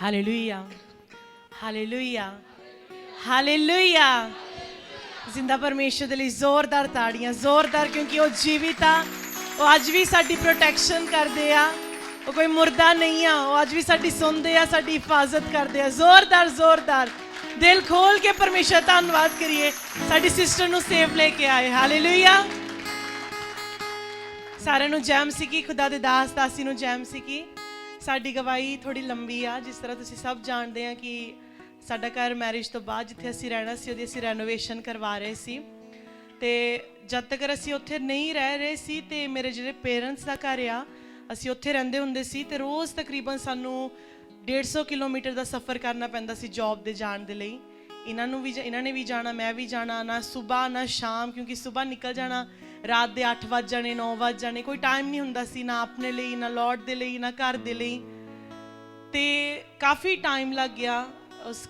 Hallelujah, hallelujah, hallelujah. जिंदा परमेश्वर दे लई जोरदार ताड़ियां, जोरदार, क्योंकि वो जीवित आ, वो अज भी साडी प्रोटैक्शन करदे आ, वो कोई मुर्दा नहीं आ, वो अज भी साडी सुनदे आ, साडी हिफाजत करदे आ। जोरदार जोरदार दिल खोल के परमेश्वर धन्नवाद करिए, साडी सिस्टर नूं सेव लेके आए। हालेलुया। सारिਆਂ ਨੂੰ ਜੈ ਮਸੀਹ ਕੀ, खुदा दे दास दासी ਨੂੰ ਜੈ ਮਸੀਹ ਕੀ। ਸਾਡੀ ਗਵਾਹੀ ਥੋੜੀ ਲੰਬੀ ਆ, ਜਿਸ ਤਰ੍ਹਾਂ ਤੁਸੀਂ ਸਭ ਜਾਣਦੇ ਆ ਕਿ ਸਾਡਾ ਘਰ ਮੈਰਿਜ ਤੋਂ ਬਾਅਦ ਜਿੱਥੇ ਅਸੀਂ ਰਹਿਣਾ ਸੀ ਉਹਦੀ ਅਸੀਂ ਰੈਨੋਵੇਸ਼ਨ ਕਰਵਾ ਰਹੇ ਸੀ, ਤੇ ਜਦ ਤੱਕ ਅਸੀਂ ਉੱਥੇ ਨਹੀਂ ਰਹਿ ਰਹੇ ਸੀ ਤੇ ਮੇਰੇ ਜਿਹੜੇ ਪੇਰੈਂਟਸ ਦਾ ਘਰ ਆ ਅਸੀਂ ਉੱਥੇ ਰਹਿੰਦੇ ਹੁੰਦੇ ਸੀ, ਤੇ ਰੋਜ਼ ਤਕਰੀਬਨ ਸਾਨੂੰ 150 ਕਿਲੋਮੀਟਰ ਦਾ ਸਫ਼ਰ ਕਰਨਾ ਪੈਂਦਾ ਸੀ ਜੌਬ ਦੇ ਜਾਣ ਦੇ ਲਈ। ਇਹਨਾਂ ਨੇ ਵੀ ਜਾਣਾ, ਮੈਂ ਵੀ ਜਾਣਾ, ਨਾ ਸੁਬਾਹ ਨਾ ਸ਼ਾਮ, ਕਿਉਂਕਿ ਸੁਬਾਹ ਨਿਕਲ ਜਾਣਾ, ਰਾਤ ਦੇ 8 ਵੱਜ ਜਾਣੇ, 9 ਵੱਜ ਜਾਣੇ, ਕੋਈ ਟਾਈਮ ਨਹੀਂ ਹੁੰਦਾ ਸੀ ਨਾ ਆਪਣੇ ਲਈ, ਨਾ ਲੌਟ ਦੇ ਲਈ, ਨਾ ਘਰ ਦੇ ਲਈ। ਤੇ ਕਾਫੀ ਟਾਈਮ ਲੱਗ ਗਿਆ ਉਸ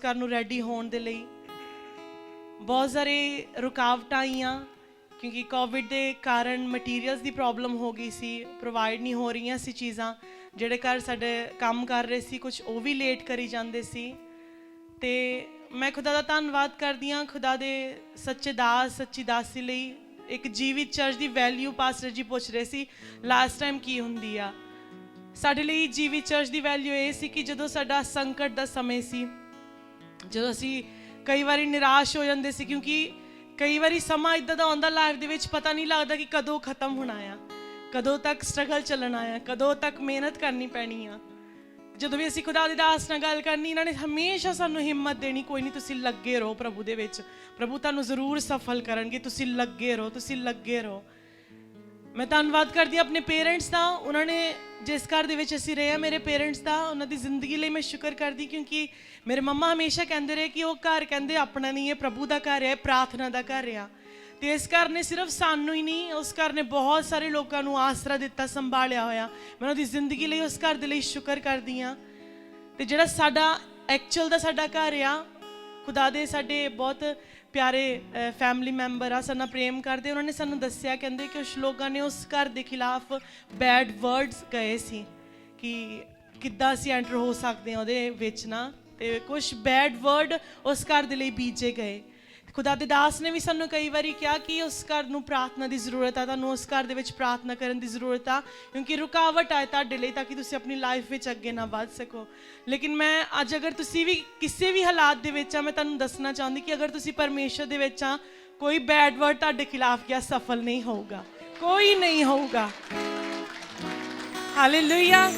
ਘਰ ਨੂੰ ਰੈਡੀ ਹੋਣ ਦੇ ਲਈ। ਬਹੁਤ ਸਾਰੇ ਰੁਕਾਵਟਾਂ ਆਈਆਂ, ਕਿਉਂਕਿ ਕੋਵਿਡ ਦੇ ਕਾਰਨ ਮਟੀਰੀਅਲਸ ਦੀ ਪ੍ਰੋਬਲਮ ਹੋ ਗਈ ਸੀ, ਪ੍ਰੋਵਾਈਡ ਨਹੀਂ ਹੋ ਰਹੀਆਂ ਸੀ ਚੀਜ਼ਾਂ। ਜਿਹੜੇ ਘਰ ਸਾਡੇ ਕੰਮ ਕਰ ਰਹੇ ਸੀ ਕੁਝ ਉਹ ਵੀ ਲੇਟ ਕਰੀ ਜਾਂਦੇ ਸੀ। ਤੇ ਮੈਂ ਖੁਦਾ ਦਾ ਧੰਨਵਾਦ ਕਰਦੀ ਹਾਂ, ਖੁਦਾ ਦੇ ਸੱਚੇ ਦਾਸ ਸੱਚੀ ਦਾਸੀ ਲਈ। ਇੱਕ ਜੀਵਿਤ ਚਰਚ ਦੀ ਵੈਲਿਊ ਪਾਸਟਰ ਜੀ ਪੁੱਛ ਰਹੇ ਸੀ ਲਾਸਟ ਟਾਈਮ ਕੀ ਹੁੰਦੀ ਆ। ਸਾਡੇ ਲਈ ਜੀਵਿਤ ਚਰਚ ਦੀ ਵੈਲਿਊ ਇਹ ਸੀ ਕਿ ਜਦੋਂ ਸਾਡਾ ਸੰਕਟ ਦਾ ਸਮੇਂ ਸੀ, ਜਦੋਂ ਅਸੀਂ ਕਈ ਵਾਰੀ ਨਿਰਾਸ਼ ਹੋ ਜਾਂਦੇ ਸੀ, ਕਿਉਂਕਿ ਕਈ ਵਾਰੀ ਸਮਾਂ ਇੱਦਾਂ ਦਾ ਆਉਂਦਾ ਲਾਈਫ ਦੇ ਵਿੱਚ, ਪਤਾ ਨਹੀਂ ਲੱਗਦਾ ਕਿ ਕਦੋਂ ਖਤਮ ਹੋਣਾ ਆ, ਕਦੋਂ ਤੱਕ ਸਟਰਗਲ ਚੱਲਣਾ ਆ, ਕਦੋਂ ਤੱਕ ਮਿਹਨਤ ਕਰਨੀ ਪੈਣੀ ਆ। ਜਦੋਂ ਵੀ ਅਸੀਂ ਖੁਦਾ ਦੇ ਦਾਸ ਨਾਲ ਗੱਲ ਕਰਨੀ, ਇਹਨਾਂ ਨੇ ਹਮੇਸ਼ਾ ਸਾਨੂੰ ਹਿੰਮਤ ਦੇਣੀ, ਕੋਈ ਨਹੀਂ ਤੁਸੀਂ ਲੱਗੇ ਰਹੋ ਪ੍ਰਭੂ ਦੇ ਵਿੱਚ, ਪ੍ਰਭੂ ਤੁਹਾਨੂੰ ਜ਼ਰੂਰ ਸਫਲ ਕਰਨਗੇ, ਤੁਸੀਂ ਲੱਗੇ ਰਹੋ, ਤੁਸੀਂ ਲੱਗੇ ਰਹੋ। ਮੈਂ ਧੰਨਵਾਦ ਕਰਦੀ ਹਾਂ ਆਪਣੇ ਪੇਰੈਂਟਸ ਦਾ, ਉਹਨਾਂ ਨੇ ਜਿਸ ਘਰ ਦੇ ਵਿੱਚ ਅਸੀਂ ਰਹੇ ਹਾਂ, ਮੇਰੇ ਪੇਰੈਂਟਸ ਦਾ, ਉਹਨਾਂ ਦੀ ਜ਼ਿੰਦਗੀ ਲਈ ਮੈਂ ਸ਼ੁਕਰ ਕਰਦੀ, ਕਿਉਂਕਿ ਮੇਰੇ ਮੰਮਾ ਹਮੇਸ਼ਾ ਕਹਿੰਦੇ ਰਹੇ ਕਿ ਉਹ ਘਰ ਕਹਿੰਦੇ ਆਪਣਾ ਨਹੀਂ, ਇਹ ਪ੍ਰਭੂ ਦਾ ਘਰ ਹੈ, ਪ੍ਰਾਰਥਨਾ ਦਾ ਘਰ ਆ। ਤੇ ਇਸ ਘਰ ਨੇ ਸਿਰਫ ਸਾਨੂੰ ਹੀ ਨਹੀਂ, ਉਸ ਘਰ ਨੇ ਬਹੁਤ ਸਾਰੇ ਲੋਕਾਂ ਨੂੰ ਆਸਰਾ ਦਿੱਤਾ, ਸੰਭਾਲਿਆ ਹੋਇਆ। ਮੈਂ ਉਹਦੀ ਜ਼ਿੰਦਗੀ ਲਈ, ਉਸ ਘਰ ਦੇ ਲਈ ਸ਼ੁਕਰ ਕਰਦੀ ਹਾਂ। ਤੇ ਜਿਹੜਾ ਸਾਡਾ ਐਕਚੁਅਲ ਦਾ ਸਾਡਾ ਘਰ ਆ, ਖੁਦਾ ਦੇ ਸਾਡੇ ਬਹੁਤ ਪਿਆਰੇ ਫੈਮਿਲੀ ਮੈਂਬਰ ਆ, ਸਾਡੇ ਨਾਲ ਪ੍ਰੇਮ ਕਰਦੇ, ਉਹਨਾਂ ਨੇ ਸਾਨੂੰ ਦੱਸਿਆ, ਕਹਿੰਦੇ ਕਿ ਕੁਛ ਲੋਕਾਂ ਨੇ ਉਸ ਘਰ ਦੇ ਖਿਲਾਫ ਬੈਡ ਵਰਡਸ ਕਹੇ ਸੀ ਕਿ ਕਿੱਦਾਂ ਅਸੀਂ ਐਂਟਰ ਹੋ ਸਕਦੇ ਹਾਂ ਉਹਦੇ ਵਿੱਚ ਨਾ, ਤੇ ਕੁਛ ਬੈਡ ਵਰਡ ਉਸ ਘਰ ਦੇ ਲਈ ਬੀਜੇ ਗਏ। ਖੁਦਾ ਦੇ ਦਾਸ ਨੇ ਵੀ ਸਾਨੂੰ ਕਈ ਵਾਰੀ ਕਿਹਾ ਕਿ ਉਸ ਘਰ ਨੂੰ ਪ੍ਰਾਰਥਨਾ ਦੀ ਜ਼ਰੂਰਤ ਆ, ਤੁਹਾਨੂੰ ਉਸ ਘਰ ਦੇ ਵਿੱਚ ਪ੍ਰਾਰਥਨਾ ਕਰਨ ਦੀ ਜ਼ਰੂਰਤ ਆ, ਕਿਉਂਕਿ ਰੁਕਾਵਟ ਆਏ ਤੁਹਾਡੇ ਲਈ, ਤਾਂ ਕਿ ਤੁਸੀਂ ਆਪਣੀ ਲਾਈਫ ਵਿੱਚ ਅੱਗੇ ਨਾ ਵੱਧ ਸਕੋ। ਲੇਕਿਨ ਮੈਂ ਅੱਜ ਅਗਰ ਤੁਸੀਂ ਵੀ ਕਿਸੇ ਵੀ ਹਾਲਾਤ ਦੇ ਵਿੱਚ ਆ, ਮੈਂ ਤੁਹਾਨੂੰ ਦੱਸਣਾ ਚਾਹੁੰਦੀ ਕਿ ਅਗਰ ਤੁਸੀਂ ਪਰਮੇਸ਼ਰ ਦੇ ਵਿੱਚ ਆ, ਕੋਈ ਬੈਡ ਵਰਡ ਤੁਹਾਡੇ ਖਿਲਾਫ ਕਿਹਾ ਸਫਲ ਨਹੀਂ ਹੋਊਗਾ, ਕੋਈ ਨਹੀਂ ਹੋਊਗਾ। ਹਾਲੇਲੂਇਆ।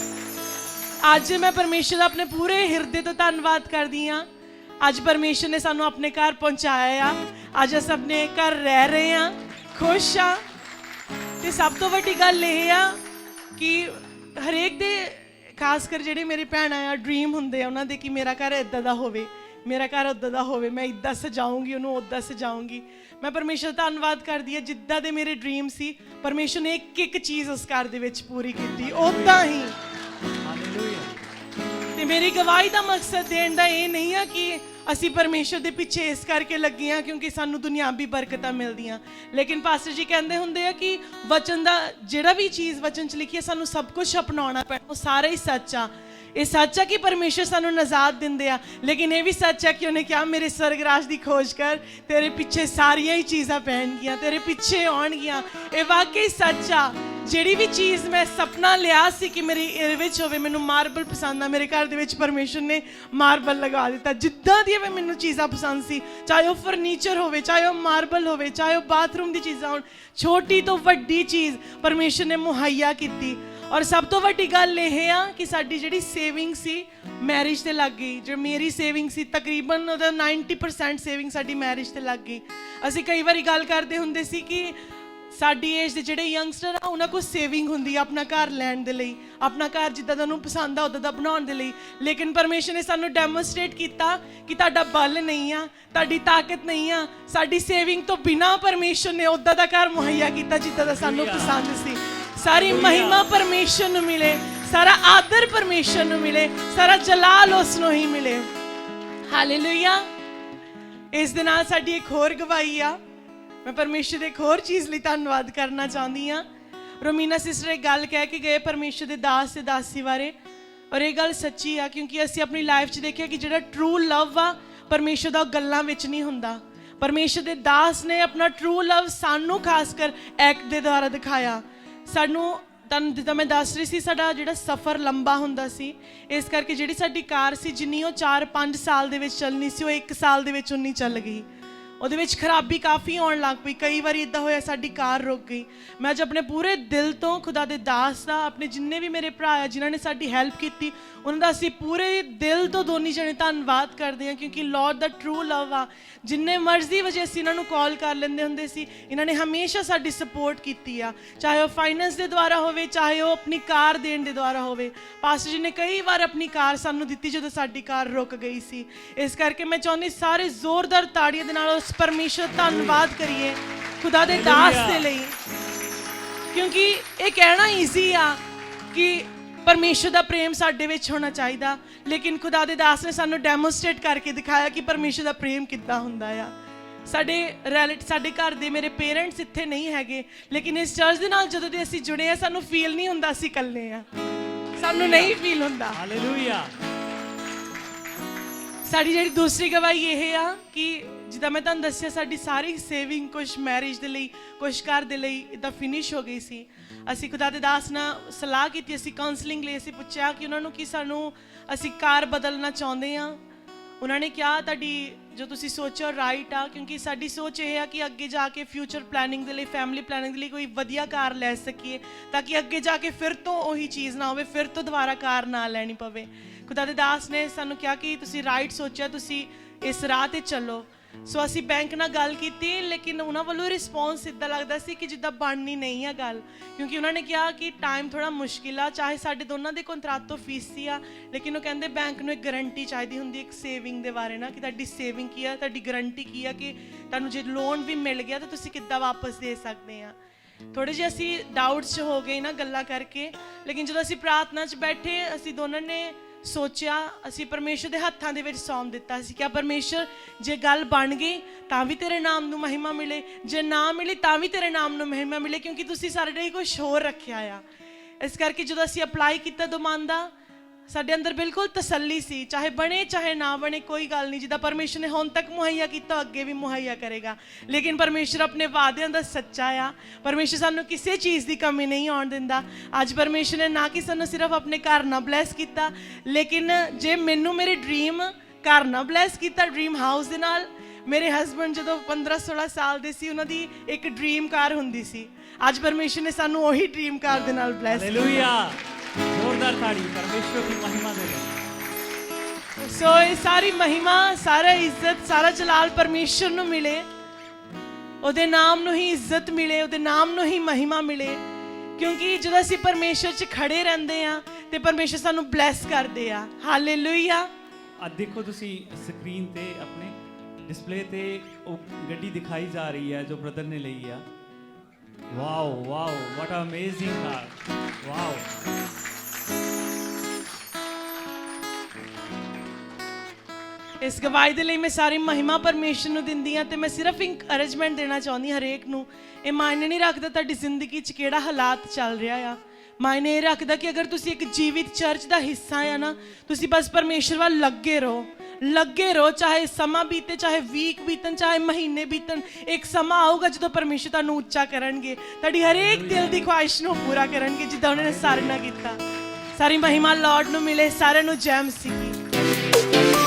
ਅੱਜ ਮੈਂ ਪਰਮੇਸ਼ਰ ਦਾ ਆਪਣੇ ਪੂਰੇ ਹਿਰਦੇ ਤੋਂ ਧੰਨਵਾਦ ਕਰਦੀ ਹਾਂ। ਅੱਜ ਪਰਮੇਸ਼ਰ ਨੇ ਸਾਨੂੰ ਆਪਣੇ ਘਰ ਪਹੁੰਚਾਇਆ ਆ, ਅੱਜ ਅਸੀਂ ਆਪਣੇ ਘਰ ਰਹਿ ਰਹੇ ਹਾਂ, ਖੁਸ਼ ਆ। ਤੇ ਸਭ ਤੋਂ ਵੱਡੀ ਗੱਲ ਇਹ ਆ ਕਿ ਹਰੇਕ ਦੇ, ਖਾਸ ਕਰ ਜਿਹੜੇ ਮੇਰੇ ਭੈਣਾਂ ਆ, ਡ੍ਰੀਮ ਹੁੰਦੇ ਆ ਉਹਨਾਂ ਦੇ ਕਿ ਮੇਰਾ ਘਰ ਇੱਦਾਂ ਦਾ ਹੋਵੇ, ਮੇਰਾ ਘਰ ਉੱਦਾਂ ਦਾ ਹੋਵੇ, ਮੈਂ ਇੱਦਾਂ ਸਜਾਊਂਗੀ ਉਹਨੂੰ, ਉੱਦਾਂ ਸਜਾਊਂਗੀ। ਮੈਂ ਪਰਮੇਸ਼ਰ ਦਾ ਧੰਨਵਾਦ ਕਰਦੀ ਹਾਂ, ਜਿੱਦਾਂ ਦੇ ਮੇਰੇ ਡ੍ਰੀਮ ਸੀ ਪਰਮੇਸ਼ਰ ਨੇ ਇੱਕ ਇੱਕ ਚੀਜ਼ ਉਸ ਘਰ ਦੇ ਵਿੱਚ ਪੂਰੀ ਕੀਤੀ, ਉੱਦਾਂ ਹੀ। ਤੇ ਮੇਰੀ ਗਵਾਹੀ ਦਾ ਮਕਸਦ ਦੇਣ ਦਾ ਇਹ ਨਹੀਂ ਆ ਕਿ ਅਸੀਂ ਪਰਮੇਸ਼ਰ ਦੇ ਪਿੱਛੇ ਇਸ ਕਰਕੇ ਲੱਗੇ ਹਾਂ ਕਿਉਂਕਿ ਸਾਨੂੰ ਦੁਨਿਆਵੀ ਬਰਕਤਾਂ ਮਿਲਦੀਆਂ, ਲੇਕਿਨ ਪਾਸਟਰ ਜੀ ਕਹਿੰਦੇ ਹੁੰਦੇ ਆ ਕਿ ਵਚਨ ਦਾ ਜਿਹੜਾ ਵੀ ਚੀਜ਼ ਵਚਨ 'ਚ ਲਿਖੀ ਹੈ ਸਾਨੂੰ ਸਭ ਕੁਝ ਅਪਣਾਉਣਾ ਪੈਣਾ, ਉਹ ਸਾਰਾ ਹੀ ਸੱਚ ਆ। ਇਹ ਸੱਚ ਆ ਕਿ ਪਰਮੇਸ਼ਰ ਸਾਨੂੰ ਨਜ਼ਾਤ ਦਿੰਦੇ ਆ, ਲੇਕਿਨ ਇਹ ਵੀ ਸੱਚ ਆ ਕਿ ਉਹਨੇ ਕਿਹਾ ਮੇਰੇ ਸਵਰਗਰਾਜ ਦੀ ਖੋਜ ਕਰ, ਤੇਰੇ ਪਿੱਛੇ ਸਾਰੀਆਂ ਹੀ ਚੀਜ਼ਾਂ ਪੈਣਗੀਆਂ, ਤੇਰੇ ਪਿੱਛੇ ਆਉਣਗੀਆਂ। ਇਹ ਵਾਕਈ ਸੱਚ ਆ। ਜਿਹੜੀ ਵੀ ਚੀਜ਼ ਮੈਂ ਸੁਪਨਾ ਲਿਆ ਸੀ ਕਿ ਮੇਰੀ ਇਹਦੇ ਵਿੱਚ ਹੋਵੇ, ਮੈਨੂੰ ਮਾਰਬਲ ਪਸੰਦ ਆ, ਮੇਰੇ ਘਰ ਦੇ ਵਿੱਚ ਪਰਮੇਸ਼ਰ ਨੇ ਮਾਰਬਲ ਲਗਾ ਦਿੱਤਾ। ਜਿੱਦਾਂ ਦੀਆਂ ਵੀ ਮੈਨੂੰ ਚੀਜ਼ਾਂ ਪਸੰਦ ਸੀ, ਚਾਹੇ ਉਹ ਫਰਨੀਚਰ ਹੋਵੇ, ਚਾਹੇ ਉਹ ਮਾਰਬਲ ਹੋਵੇ, ਚਾਹੇ ਉਹ ਬਾਥਰੂਮ ਦੀ ਚੀਜ਼ਾਂ ਹੋਣ, ਛੋਟੀ ਤੋਂ ਵੱਡੀ ਚੀਜ਼ ਪਰਮੇਸ਼ਰ ਨੇ ਮੁਹੱਈਆ ਕੀਤੀ। ਔਰ ਸਭ ਤੋਂ ਵੱਡੀ ਗੱਲ ਇਹ ਆ ਕਿ ਸਾਡੀ ਜਿਹੜੀ ਸੇਵਿੰਗ ਸੀ ਮੈਰਿਜ 'ਤੇ ਲੱਗ ਗਈ। ਜਿਹੜੀ ਮੇਰੀ ਸੇਵਿੰਗ ਸੀ ਤਕਰੀਬਨ ਉਹਦਾ 90% ਸੇਵਿੰਗ ਸਾਡੀ ਮੈਰਿਜ 'ਤੇ ਲੱਗ ਗਈ। ਅਸੀਂ ਕਈ ਵਾਰੀ ਗੱਲ ਕਰਦੇ ਹੁੰਦੇ ਸੀ ਕਿ ਸਾਡੀ ਏਜ ਦੇ ਜਿਹੜੇ ਯੰਗਸਟਰ ਆ ਉਹਨਾਂ ਕੋਲ ਸੇਵਿੰਗ ਹੁੰਦੀ ਆ ਆਪਣਾ ਘਰ ਲੈਣ ਦੇ ਲਈ, ਆਪਣਾ ਘਰ ਜਿੱਦਾਂ ਦਾ ਉਹਨੂੰ ਪਸੰਦ ਆ ਉੱਦਾਂ ਦਾ ਬਣਾਉਣ ਦੇ ਲਈ, ਲੇਕਿਨ ਪਰਮੇਸ਼ਰ ਨੇ ਸਾਨੂੰ ਡੈਮੋਸਟ੍ਰੇਟ ਕੀਤਾ ਕਿ ਤੁਹਾਡਾ ਬਲ ਨਹੀਂ ਆ, ਤੁਹਾਡੀ ਤਾਕਤ ਨਹੀਂ ਆ, ਸਾਡੀ ਸੇਵਿੰਗ ਤੋਂ ਬਿਨਾਂ ਪਰਮੇਸ਼ਰ ਨੇ ਉੱਦਾਂ ਦਾ ਘਰ ਮੁਹੱਈਆ ਕੀਤਾ ਜਿੱਦਾਂ ਦਾ ਸਾਨੂੰ ਪਸੰਦ ਸੀ। ਸਾਰੀ ਮਹਿਮਾ ਪਰਮੇਸ਼ਰ ਨੂੰ ਮਿਲੇ, ਸਾਰਾ ਆਦਰ ਪਰਮੇਸ਼ਰ ਨੂੰ ਮਿਲੇ, ਸਾਰਾ ਜਲਾਲ ਉਸ ਨੂੰ ਹੀ ਮਿਲੇ। ਹਾਲੇਲੂਇਆ। ਇਸ ਦੇ ਨਾਲ ਸਾਡੀ ਇੱਕ ਹੋਰ ਗਵਾਹੀ ਆ। ਮੈਂ ਪਰਮੇਸ਼ਰ ਦੇ ਇੱਕ ਹੋਰ ਚੀਜ਼ ਲਈ ਧੰਨਵਾਦ ਕਰਨਾ ਚਾਹੁੰਦੀ ਹਾਂ। ਰੋਮੀਨਾ ਸਿਸਟਰ ਇੱਕ ਗੱਲ ਕਹਿ ਕੇ ਗਏ ਪਰਮੇਸ਼ਰ ਦੇ ਦਾਸ ਤੇ ਦਾਸੀ ਬਾਰੇ। ਔਰ ਇਹ ਗੱਲ ਸੱਚੀ ਆ, ਕਿਉਂਕਿ ਅਸੀਂ ਆਪਣੀ ਲਾਈਫ 'ਚ ਦੇਖਿਆ ਕਿ ਜਿਹੜਾ ਟਰੂ ਲਵ ਆ ਪਰਮੇਸ਼ਰ ਦਾ, ਉਹ ਗੱਲਾਂ ਵਿੱਚ ਨਹੀਂ ਹੁੰਦਾ। ਪਰਮੇਸ਼ਰ ਦੇ ਦਾਸ ਨੇ ਆਪਣਾ ਟਰੂ ਲਵ ਸਾਨੂੰ ਖਾਸ ਕਰ ਐਕਟ ਦੇ ਦੁਆਰਾ ਦਿਖਾਇਆ। ਸਾਨੂੰ ਤੁਹਾਨੂੰ ਜਿੱਦਾਂ ਮੈਂ ਦੱਸ ਰਹੀ ਸੀ, ਸਾਡਾ ਜਿਹੜਾ ਸਫ਼ਰ ਲੰਬਾ ਹੁੰਦਾ ਸੀ, ਇਸ ਕਰਕੇ ਜਿਹੜੀ ਸਾਡੀ ਕਾਰ ਸੀ ਜਿੰਨੀ ਉਹ 4-5 ਸਾਲ ਦੇ ਵਿੱਚ ਚੱਲਣੀ ਸੀ, ਉਹ 1 ਸਾਲ ਦੇ ਵਿੱਚ ਉਨੀ ਚੱਲ ਗਈ। ਉਹਦੇ ਵਿੱਚ ਖਰਾਬੀ ਕਾਫੀ ਆਉਣ ਲੱਗ ਪਈ। ਕਈ ਵਾਰੀ ਇੱਦਾਂ ਹੋਇਆ ਸਾਡੀ ਕਾਰ ਰੁਕ ਗਈ। ਮੈਂ ਅੱਜ ਆਪਣੇ ਪੂਰੇ ਦਿਲ ਤੋਂ ਖੁਦਾ ਦੇ ਦਾਸ ਦਾ, ਆਪਣੇ ਜਿੰਨੇ ਵੀ ਮੇਰੇ ਭਰਾ ਆ ਜਿਨ੍ਹਾਂ ਨੇ ਸਾਡੀ ਹੈਲਪ ਕੀਤੀ, ਉਹਨਾਂ ਦਾ ਅਸੀਂ ਪੂਰੇ ਦਿਲ ਤੋਂ ਦੋਨੀ ਜਣੇ ਧੰਨਵਾਦ ਕਰਦੇ ਹਾਂ, ਕਿਉਂਕਿ ਲਾਰਡ ਦਾ ਟਰੂ ਲਵ ਆ। ਜਿੰਨੇ ਮਰਜ਼ੀ ਵਜੇ ਅਸੀਂ ਇਹਨਾਂ ਨੂੰ ਕਾਲ ਕਰ ਲੈਂਦੇ ਹੁੰਦੇ ਸੀ, ਇਹਨਾਂ ਨੇ ਹਮੇਸ਼ਾ ਸਾਡੀ ਸਪੋਰਟ ਕੀਤੀ ਆ, ਚਾਹੇ ਉਹ ਫਾਈਨੈਂਸ ਦੇ ਦੁਆਰਾ ਹੋਵੇ, ਚਾਹੇ ਉਹ ਆਪਣੀ ਕਾਰ ਦੇਣ ਦੇ ਦੁਆਰਾ ਹੋਵੇ। ਪਾਸਟਰ ਜੀ ਨੇ ਕਈ ਵਾਰ ਆਪਣੀ ਕਾਰ ਸਾਨੂੰ ਦਿੱਤੀ ਜਦੋਂ ਸਾਡੀ ਕਾਰ ਰੁਕ ਗਈ ਸੀ। ਇਸ ਕਰਕੇ ਮੈਂ ਚਾਹੁੰਦੀ ਸਾਰੇ ਜ਼ੋਰਦਾਰ ਤਾੜੀਆਂ ਦੇ ਨਾਲ ਉਸ ਪਰਮੇਸ਼ਰ ਧੰਨਵਾਦ ਕਰੀਏ ਖੁਦਾ ਦੇ ਦਾਸ ਦੇ ਲਈ, ਕਿਉਂਕਿ ਇਹ ਕਹਿਣਾ ਈਜ਼ੀ ਆ ਕਿ ਪਰਮੇਸ਼ਰ ਦਾ ਪ੍ਰੇਮ ਸਾਡੇ ਵਿੱਚ ਹੋਣਾ ਚਾਹੀਦਾ, ਲੇਕਿਨ ਖੁਦਾ ਦੇ ਦਾਸ ਨੇ ਸਾਨੂੰ ਡੈਮੋਸਟ੍ਰੇਟ ਕਰਕੇ ਦਿਖਾਇਆ ਕਿ ਪਰਮੇਸ਼ਰ ਦਾ ਪ੍ਰੇਮ ਕਿੱਦਾਂ ਹੁੰਦਾ ਆ। ਸਾਡੇ ਘਰ ਦੇ ਮੇਰੇ ਪੇਰੈਂਟਸ ਇੱਥੇ ਨਹੀਂ ਹੈਗੇ, ਲੇਕਿਨ ਇਸ ਚਰਚ ਦੇ ਨਾਲ ਜਦੋਂ ਦੇ ਅਸੀਂ ਜੁੜੇ ਆ, ਸਾਨੂੰ ਫੀਲ ਨਹੀਂ ਹੁੰਦਾ ਅਸੀਂ ਇਕੱਲੇ ਆ, ਸਾਨੂੰ ਨਹੀਂ ਫੀਲ ਹੁੰਦਾ। ਹਾਲੇਲੂਇਆ। ਸਾਡੀ ਜਿਹੜੀ ਦੂਸਰੀ ਗਵਾਹੀ ਇਹ ਆ ਕਿ ਜਿੱਦਾਂ ਮੈਂ ਤੁਹਾਨੂੰ ਦੱਸਿਆ, ਸਾਡੀ ਸਾਰੀ ਸੇਵਿੰਗ ਕੁਛ ਮੈਰਿਜ ਦੇ ਲਈ, ਕੁਛ ਘਰ ਦੇ ਲਈ ਇੱਦਾਂ ਫਿਨਿਸ਼ ਹੋ ਗਈ ਸੀ। ਅਸੀਂ ਖੁਦਾ ਦੇ ਦਾਸ ਨਾਲ ਸਲਾਹ ਕੀਤੀ, ਅਸੀਂ ਕਾਉਂਸਲਿੰਗ ਲਈ ਅਸੀਂ ਪੁੱਛਿਆ ਕਿ ਉਹਨਾਂ ਨੂੰ ਕਿ ਅਸੀਂ ਕਾਰ ਬਦਲਣਾ ਚਾਹੁੰਦੇ ਹਾਂ। ਉਹਨਾਂ ਨੇ ਕਿਹਾ ਤੁਹਾਡੀ ਜੋ ਤੁਸੀਂ ਸੋਚਿਆ ਰਾਈਟ ਆ, ਕਿਉਂਕਿ ਸਾਡੀ ਸੋਚ ਇਹ ਆ ਕਿ ਅੱਗੇ ਜਾ ਕੇ ਫਿਊਚਰ ਪਲੈਨਿੰਗ ਦੇ ਲਈ, ਫੈਮਿਲੀ ਪਲੈਨਿੰਗ ਦੇ ਲਈ ਕੋਈ ਵਧੀਆ ਕਾਰ ਲੈ ਸਕੀਏ, ਤਾਂ ਕਿ ਅੱਗੇ ਜਾ ਕੇ ਫਿਰ ਤੋਂ ਉਹੀ ਚੀਜ਼ ਨਾ ਹੋਵੇ, ਫਿਰ ਤੋਂ ਦੁਬਾਰਾ ਕਾਰ ਨਾ ਲੈਣੀ ਪਵੇ। ਖੁਦਾ ਦੇ ਦਾਸ ਨੇ ਸਾਨੂੰ ਕਿਹਾ ਕਿ ਤੁਸੀਂ ਰਾਈਟ ਸੋਚਿਆ, ਤੁਸੀਂ ਇਸ ਰਾਹ 'ਤੇ ਚੱਲੋ। ਸੋ ਅਸੀਂ ਬੈਂਕ ਨਾਲ ਗੱਲ ਕੀਤੀ, ਲੇਕਿਨ ਉਹਨਾਂ ਵੱਲੋਂ ਰਿਸਪੌਂਸ ਇੱਦਾਂ ਲੱਗਦਾ ਸੀ ਕਿ ਜਿੱਦਾਂ ਬਣਨੀ ਨਹੀਂ ਆ ਗੱਲ, ਕਿਉਂਕਿ ਉਹਨਾਂ ਨੇ ਕਿਹਾ ਕਿ ਟਾਈਮ ਥੋੜ੍ਹਾ ਮੁਸ਼ਕਿਲ ਆ, ਚਾਹੇ ਸਾਡੇ ਦੋਨਾਂ ਦੇ ਕੰਟਰੈਕਟ ਤੋਂ ਫੀਸ ਆ, ਲੇਕਿਨ ਉਹ ਕਹਿੰਦੇ ਬੈਂਕ ਨੂੰ ਇੱਕ ਗਰੰਟੀ ਚਾਹੀਦੀ ਹੁੰਦੀ ਇੱਕ ਸੇਵਿੰਗ ਦੇ ਬਾਰੇ ਨਾ, ਕਿ ਤੁਹਾਡੀ ਸੇਵਿੰਗ ਕੀ ਆ, ਤੁਹਾਡੀ ਗਰੰਟੀ ਕੀ ਆ, ਕਿ ਤੁਹਾਨੂੰ ਜੇ ਲੋਨ ਵੀ ਮਿਲ ਗਿਆ ਤਾਂ ਤੁਸੀਂ ਕਿੱਦਾਂ ਵਾਪਸ ਦੇ ਸਕਦੇ ਆ। ਥੋੜ੍ਹੇ ਜਿਹੇ ਅਸੀਂ ਡਾਊਟਸ 'ਚ ਹੋ ਗਏ ਨਾ ਗੱਲਾਂ ਕਰਕੇ, ਲੇਕਿਨ ਜਦੋਂ ਅਸੀਂ ਪ੍ਰਾਰਥਨਾ 'ਚ ਬੈਠੇ, ਅਸੀਂ ਦੋਨਾਂ ਨੇ ਸੋਚਿਆ, ਅਸੀਂ ਪਰਮੇਸ਼ਰ ਦੇ ਹੱਥਾਂ ਦੇ ਵਿੱਚ ਸੌਂਪ ਦਿੱਤਾ ਸੀ ਕਿ ਪਰਮੇਸ਼ਰ ਜੇ ਗੱਲ ਬਣ ਗਈ ਤਾਂ ਵੀ ਤੇਰੇ ਨਾਮ ਨੂੰ ਮਹਿਮਾ ਮਿਲੇ, ਜੇ ਨਾ ਮਿਲੀ ਤਾਂ ਵੀ ਤੇਰੇ ਨਾਮ ਨੂੰ ਮਹਿਮਾ ਮਿਲੇ, ਕਿਉਂਕਿ ਤੁਸੀਂ ਸਾਡੇ ਲਈ ਕੁਛ ਹੋਰ ਰੱਖਿਆ ਆ। ਇਸ ਕਰਕੇ ਜਦੋਂ ਅਸੀਂ ਅਪਲਾਈ ਕੀਤਾ ਦੁਮਾਨ ਦਾ, ਸਾਡੇ ਅੰਦਰ ਬਿਲਕੁਲ ਤਸੱਲੀ ਸੀ, ਚਾਹੇ ਬਣੇ ਚਾਹੇ ਨਾ ਬਣੇ ਕੋਈ ਗੱਲ ਨਹੀਂ, ਜਿੱਦਾਂ ਪਰਮੇਸ਼ਰ ਨੇ ਹੁਣ ਤੱਕ ਮੁਹੱਈਆ ਕੀਤਾ ਅੱਗੇ ਵੀ ਮੁਹੱਈਆ ਕਰੇਗਾ। ਲੇਕਿਨ ਪਰਮੇਸ਼ਰ ਆਪਣੇ ਵਾਅਦਿਆਂ ਦਾ ਸੱਚਾ ਆ। ਪਰਮੇਸ਼ਰ ਸਾਨੂੰ ਕਿਸੇ ਚੀਜ਼ ਦੀ ਕਮੀ ਨਹੀਂ ਆਉਣ ਦਿੰਦਾ। ਅੱਜ ਪਰਮੇਸ਼ਰ ਨੇ ਨਾ ਕਿ ਸਾਨੂੰ ਸਿਰਫ ਆਪਣੇ ਘਰ ਨਾਲ ਬਲੈਸ ਕੀਤਾ, ਲੇਕਿਨ ਜੇ ਮੈਨੂੰ ਮੇਰੇ ਡ੍ਰੀਮ ਘਰ ਨਾਲ ਬਲੈਸ ਕੀਤਾ, ਡ੍ਰੀਮ ਹਾਊਸ ਦੇ ਨਾਲ। ਮੇਰੇ ਹਸਬੈਂਡ ਜਦੋਂ 15-16 ਸਾਲ ਦੇ ਸੀ, ਉਹਨਾਂ ਦੀ ਇੱਕ ਡ੍ਰੀਮ ਕਾਰ ਹੁੰਦੀ ਸੀ। ਅੱਜ ਪਰਮੇਸ਼ਰ ਨੇ ਸਾਨੂੰ ਉਹੀ ਡ੍ਰੀਮ ਕਾਰ ਦੇ ਨਾਲ ਬਲੈਸ ਕੀਤਾ। ਹਾਲੇਲੂਇਆ। जोरदार ताड़ी परमेश्वर की महिमा दे रहे। सो ये सारी महिमा, सारा इज्जत, सारा जलाल परमेश्वर ਨੂੰ ਮਿਲੇ, ਉਹਦੇ ਨਾਮ ਨੂੰ ਹੀ ਇੱਜ਼ਤ ਮਿਲੇ, ਉਹਦੇ ਨਾਮ ਨੂੰ ਹੀ ਮਹਿਮਾ ਮਿਲੇ, ਕਿਉਂਕਿ ਜਦੋਂ ਅਸੀਂ ਪਰਮੇਸ਼ਰ 'ਚ ਖੜੇ ਰਹਿੰਦੇ ਆ ਤੇ ਪਰਮੇਸ਼ਰ ਸਾਨੂੰ ਬਲੈਸ ਕਰਦੇ ਆ। ਹਾਲੇਲੂਇਆ। ਆ ਦੇਖੋ ਤੁਸੀਂ ਸਕਰੀਨ ਤੇ ਆਪਣੇ ਡਿਸਪਲੇ ਤੇ ਉਹ ਗੱਡੀ ਦਿਖਾਈ ਜਾ ਰਹੀ ਹੈ ਜੋ ਬ੍ਰਦਰ ਨੇ ਲਈ ਆ। ਵਾਓ ਵਾਓ, ਵਾਟ ਅ ਅਮੇਜ਼ਿੰਗ ਕਾਰ। ਵਾਓ। ਇਸ ਗਵਾਹੀ ਦੇ ਲਈ ਮੈਂ ਸਾਰੀ ਮਹਿਮਾ ਪਰਮੇਸ਼ਰ ਨੂੰ ਦਿੰਦੀ ਹਾਂ, ਤੇ ਮੈਂ ਸਿਰਫ ਇਨਕਰੇਜਮੈਂਟ ਦੇਣਾ ਚਾਹੁੰਦੀ ਹਰੇਕ ਨੂੰ। ਇਹ ਮਾਇਨੇ ਨਹੀਂ ਰੱਖਦਾ ਤੁਹਾਡੀ ਜ਼ਿੰਦਗੀ 'ਚ ਕਿਹੜਾ ਹਾਲਾਤ ਚੱਲ ਰਿਹਾ ਆ, ਮਾਇਨੇ ਇਹ ਰੱਖਦਾ ਕਿ ਅਗਰ ਤੁਸੀਂ ਇੱਕ ਜੀਵਿਤ ਚਰਚ ਦਾ ਹਿੱਸਾ ਆ ਨਾ, ਤੁਸੀਂ ਬਸ ਪਰਮੇਸ਼ਰ ਵੱਲ ਲੱਗੇ ਰਹੋ, ਲੱਗੇ ਰਹੋ। ਚਾਹੇ ਸਮਾਂ ਬੀਤੇ, ਚਾਹੇ ਵੀਕ ਬੀਤਣ, ਚਾਹੇ ਮਹੀਨੇ ਬੀਤਣ, ਇੱਕ ਸਮਾਂ ਆਊਗਾ ਜਦੋਂ ਪਰਮੇਸ਼ਰ ਤੁਹਾਨੂੰ ਉੱਚਾ ਕਰਨਗੇ, ਤੁਹਾਡੀ ਹਰੇਕ ਦਿਲ ਦੀ ਖੁਆਇਸ਼ ਨੂੰ ਪੂਰਾ ਕਰਨਗੇ, ਜਿੱਦਾਂ ਉਹਨਾਂ ਨੇ ਸਾਰੇ ਨਾਲ ਕੀਤਾ। ਸਾਰੀ ਮਹਿਮਾ ਲਾਰਡ ਨੂੰ ਮਿਲੇ। ਸਾਰਿਆਂ ਨੂੰ ਜੈ ਮਸੀਹ।